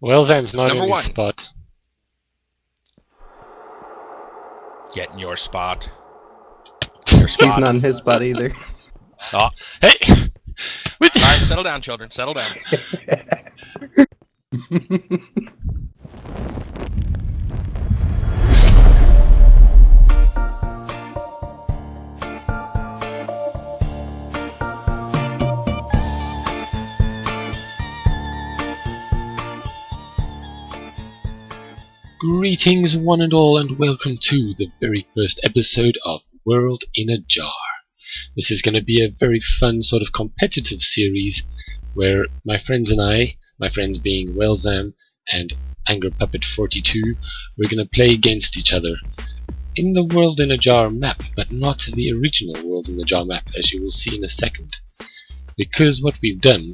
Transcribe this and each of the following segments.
Well, Sam's not Number in his 1. spot. Get in your spot. He's not in his spot either. Oh. Hey! Alright, settle down, children. Settle down. Greetings one and all, and welcome to the very first episode of World in a Jar. This is going to be a very fun sort of competitive series where my friends and I, my friends being Welzam and Anger Puppet 42, we're going to play against each other in the World in a Jar map, but not the original World in a Jar map, as you will see in a second. Because what we've done,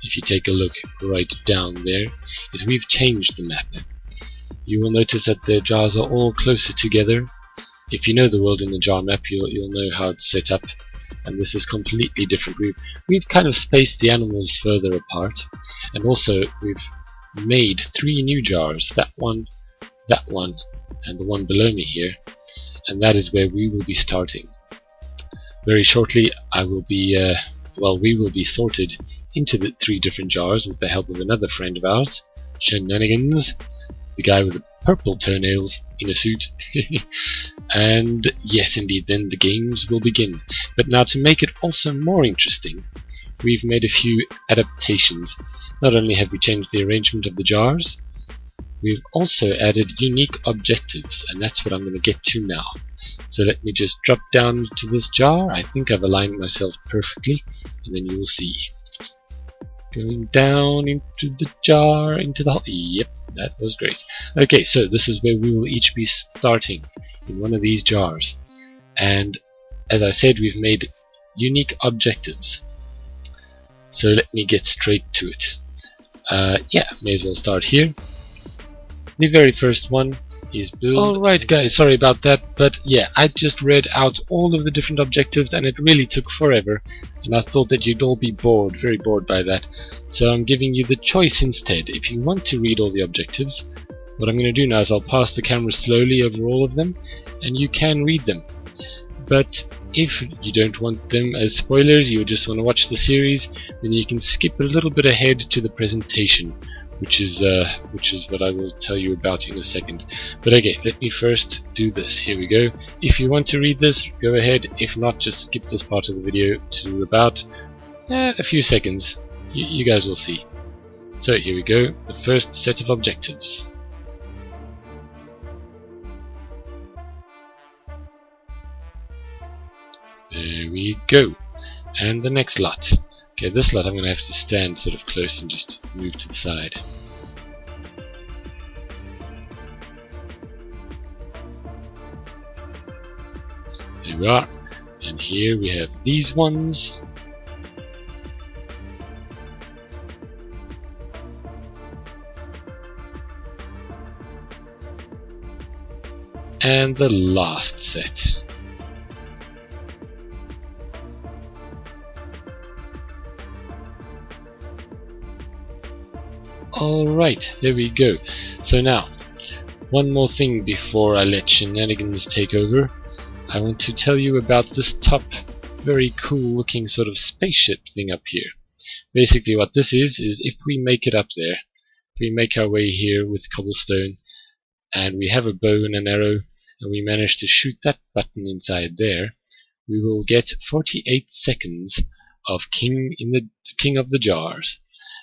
if you take a look right down there, is we've changed the map. You will notice that the jars are all closer together. If you know the World in the Jar map, you'll know how it's set up, and this is completely different. We've kind of spaced the animals further apart, and also we've made 3 new jars, that one, and the one below me here, and that is where we will be starting. Very shortly we will be sorted into the 3 different jars with the help of another friend of ours, Shenanigans, the guy with the purple toenails in a suit. And yes, indeed, then the games will begin. But now, to make it also more interesting, we've made a few adaptations. Not only have we changed the arrangement of the jars, we've also added unique objectives, and that's what I'm going to get to now. So let me just drop down to this jar. I think I've aligned myself perfectly, and then you will see. Going down into the jar, into the hole. Yep, that was great. Okay, so this is where we will each be starting, in one of these jars. And as I said, we've made unique objectives. So let me get straight to it. Yeah, may as well start here. The very first one is build. Alright guys, sorry about that, but yeah, I just read out all of the different objectives and it really took forever, and I thought that you'd all be bored, very bored by that. So I'm giving you the choice instead. If you want to read all the objectives, what I'm going to do now is I'll pass the camera slowly over all of them, and you can read them. But if you don't want them as spoilers, you just want to watch the series, then you can skip a little bit ahead to the presentation, which is what I will tell you about in a second. But okay, let me first do this. Here we go. If you want to read this, go ahead. If not, just skip this part of the video to about a few seconds. You guys will see. So here we go. The first set of objectives. There we go. And the next lot. Okay, this lot I'm going to have to stand sort of close and just move to the side. There we are. And here we have these ones. And the last set. Alright, there we go. So now, one more thing before I let Shenanigans take over. I want to tell you about this top, very cool looking sort of spaceship thing up here. Basically what this is if we make it up there, if we make our way here with cobblestone, and we have a bow and an arrow, and we manage to shoot that button inside there, we will get 48 seconds of King of the Jars.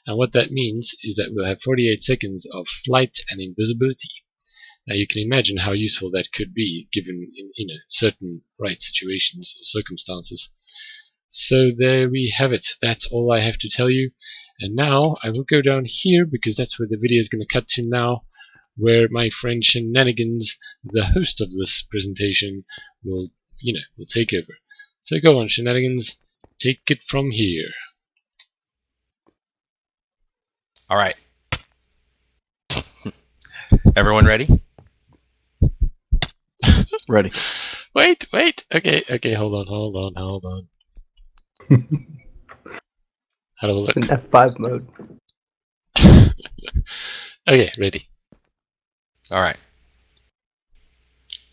And what that means is that we'll have 48 seconds of flight and invisibility. Now you can imagine how useful that could be given in certain right situations or circumstances. So there we have it. That's all I have to tell you. And now I will go down here because that's where the video is going to cut to now, where my friend Shenanigans, the host of this presentation, will take over. So go on, Shenanigans, take it from here. All right. Everyone ready? Ready. Wait. Okay, hold on. How do I It's look? in F5 mode. Okay, ready. All right.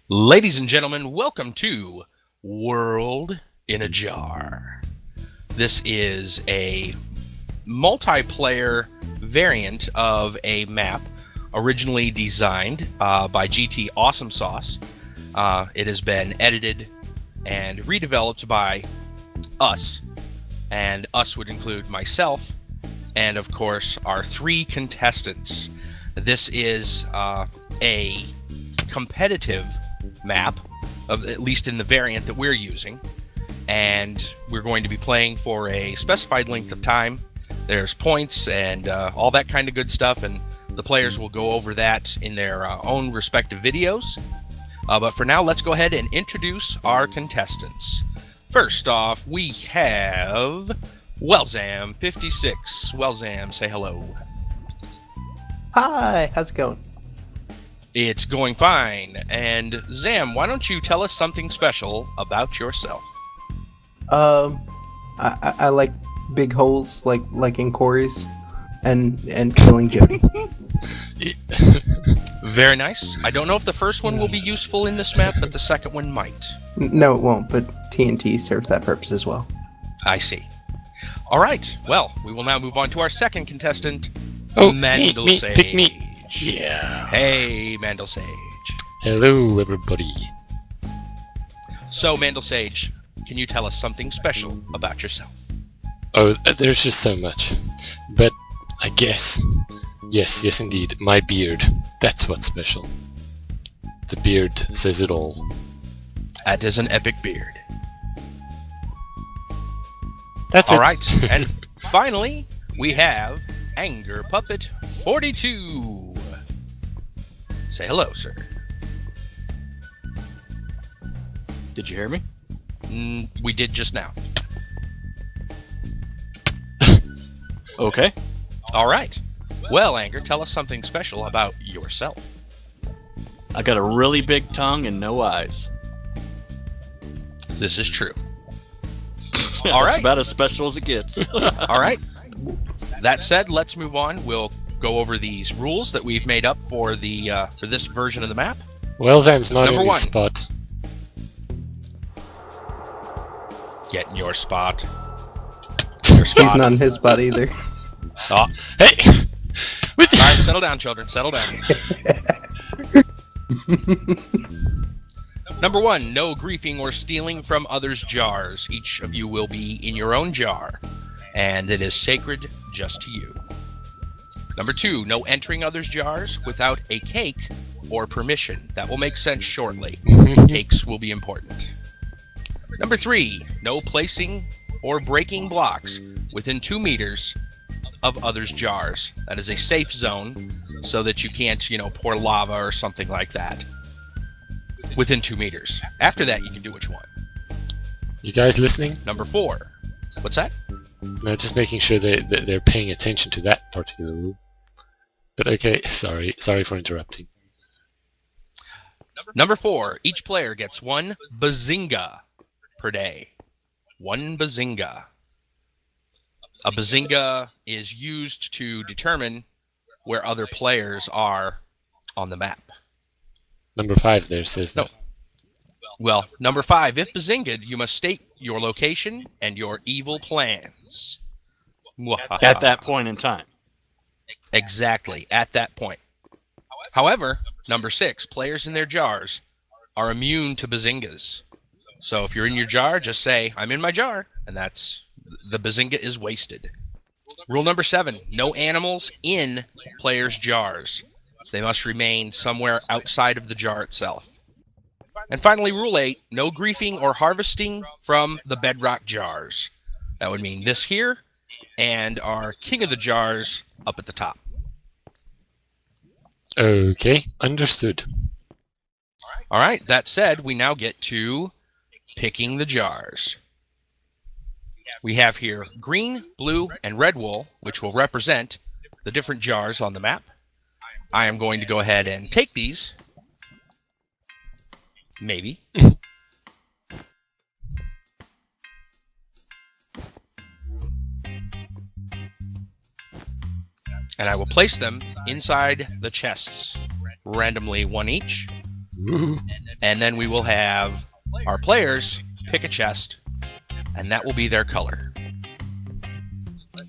Ladies and gentlemen, welcome to World in a Jar. This is a multiplayer variant of a map originally designed by GT Awesome Sauce. It has been edited and redeveloped by us, and us would include myself and, of course, our 3 contestants. This is a competitive map, at least in the variant that we're using, and we're going to be playing for a specified length of time. There's points and all that kind of good stuff, and the players will go over that in their own respective videos. But for now, let's go ahead and introduce our contestants. First off, we have Wellzam56. Wellzam, say hello. Hi, how's it going? It's going fine. And Zam, why don't you tell us something special about yourself? I like big holes, like in quarries, and killing Jody. Very nice. I don't know if the first one will be useful in this map, but the second one might. No, it won't, but TNT serves that purpose as well. I see. All right. Well, we will now move on to our second contestant, Oh, Mandel me, Sage. pick me. Yeah. Hey, Mandel Sage. Hello, everybody. So, Mandel Sage, can you tell us something special about yourself? Oh, there's just so much. But I guess, yes, indeed, my beard. That's what's special. The beard says it all. That is an epic beard. That's All it. right. And finally, we have Anger Puppet 42. Say hello, sir. Did you hear me? We did just now. Okay. All right. Well, Anger, tell us something special about yourself. I got a really big tongue and no eyes. This is true. That's All right. about as special as it gets. All right. That said, let's move on. We'll go over these rules that we've made up for the for this version of the map. Well, Zam's not Number in one. his spot. Get in your spot. Your spot. He's not in his spot either. Oh. Hey! With All right, settle down, children. Settle down. Number 1, no griefing or stealing from others' jars. Each of you will be in your own jar, and it is sacred just to you. Number 2, no entering others' jars without a cake or permission. That will make sense shortly. Cakes will be important. Number 3, no placing or breaking blocks within 2 meters of others' jars. That is a safe zone so that you can't, pour lava or something like that within 2 meters. After that, you can do what you want. You guys listening? Number 4. What's that? No, just making sure they're paying attention to that particular rule. But okay, sorry for interrupting. Number 4. Each player gets 1 bazinga per day. 1 bazinga. A bazinga is used to determine where other players are on the map. Number 5 there says No. that. Well, number 5, if bazinga'd, you must state your location and your evil plans. At that point in time. Exactly, at that point. However, number 6, players in their jars are immune to bazingas. So if you're in your jar, just say, I'm in my jar, and the bazinga is wasted. Rule number 7, no animals in players' jars. They must remain somewhere outside of the jar itself. And finally, rule 8, no griefing or harvesting from the bedrock jars. That would mean this here, and our king of the jars up at the top. Okay, understood. All right, that said, we now get to picking the jars. We have here green, blue, and red wool, which will represent the different jars on the map. I am going to go ahead and take these. Maybe. And I will place them inside the chests, randomly one each. Ooh. And then we will have our players pick a chest, and that will be their color.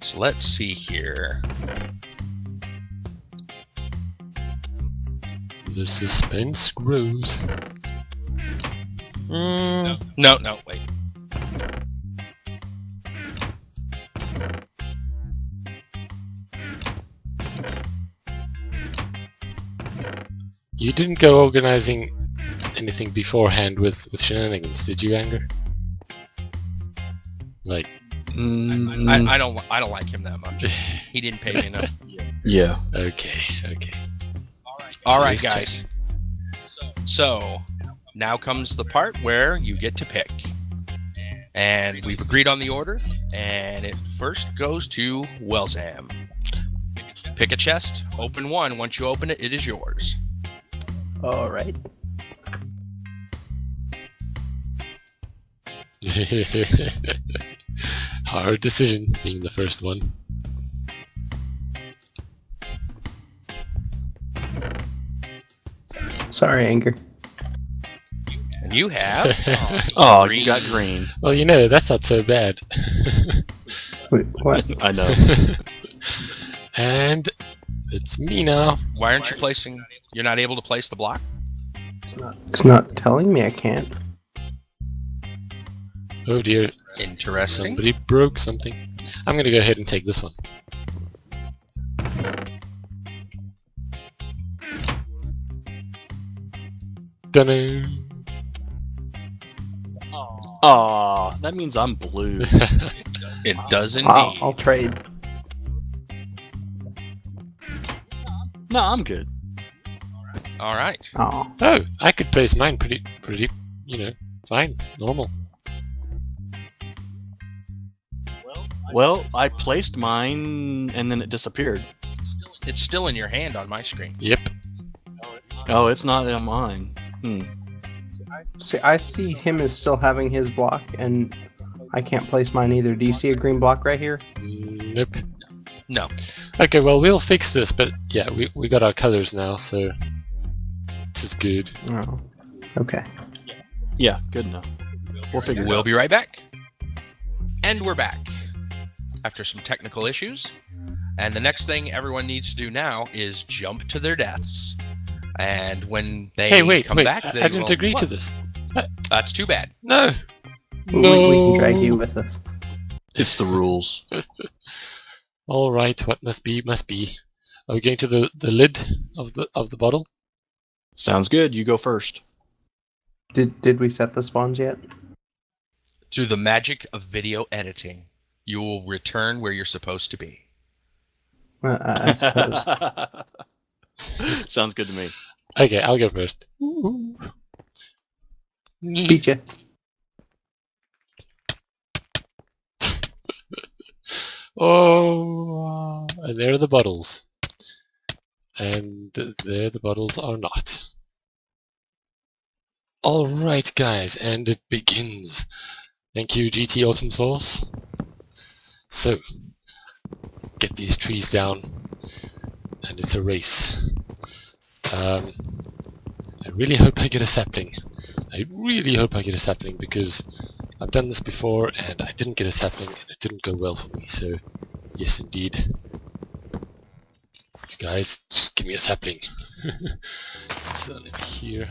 So let's see here. The suspense grows. No, wait. You didn't go organizing anything beforehand with shenanigans, did you, Anger? Like, I don't like him that much. He didn't pay me enough. Yeah. okay. All right, Just guys. So now comes the part where you get to pick, and we've agreed on the order. And it first goes to Wellsham. Pick a chest. Open one. Once you open it, it is yours. All right. Hard decision, being the first one. Sorry, Anger. And you have. Oh, green. you got green. Well, you know, that's not so bad. Wait, what? I know. And it's me now. Why aren't you placing? You're not able to place the block? It's not telling me I can't. Oh dear, Interesting. somebody broke something. I'm gonna go ahead and take this one. Ta-da! Aw, that means I'm blue. It does indeed. I'll trade. No, I'm good. All right. Oh, Oh, I could place mine pretty, you know, fine, normal. Well, I placed mine and then it disappeared. It's still in your hand on my screen. Yep. Oh, it's not on mine. see, I see him as still having his block, and I can't place mine either. Do you see a green block right here? Nope. No. Okay, well, we'll fix this, but yeah, we got our colors now, so this is good. Oh, okay. Yeah, good enough. We'll figure it We'll out. be right back. And we're back. After some technical issues. And the next thing everyone needs to do now is jump to their deaths. And when they Hey, wait, come back, they I didn't will... agree to What? this. That's too bad. No. We can drag you with us. It's the rules. All right, what must be, must be. Are we going to the lid of the bottle? Sounds good. You go first. Did we set the spawns yet? Through the magic of video editing, you will return where you're supposed to be. I suppose. Sounds good to me. Okay, I'll go first. Beat you. Oh, and there are the bottles. And there the bottles are not. Alright guys, and it begins. Thank you GT Autumn Source. So, get these trees down, and it's a race. I really hope I get a sapling. I really hope I get a sapling, because I've done this before and I didn't get a sapling and it didn't go well for me, so yes indeed. You guys, just give me a sapling. So let me here.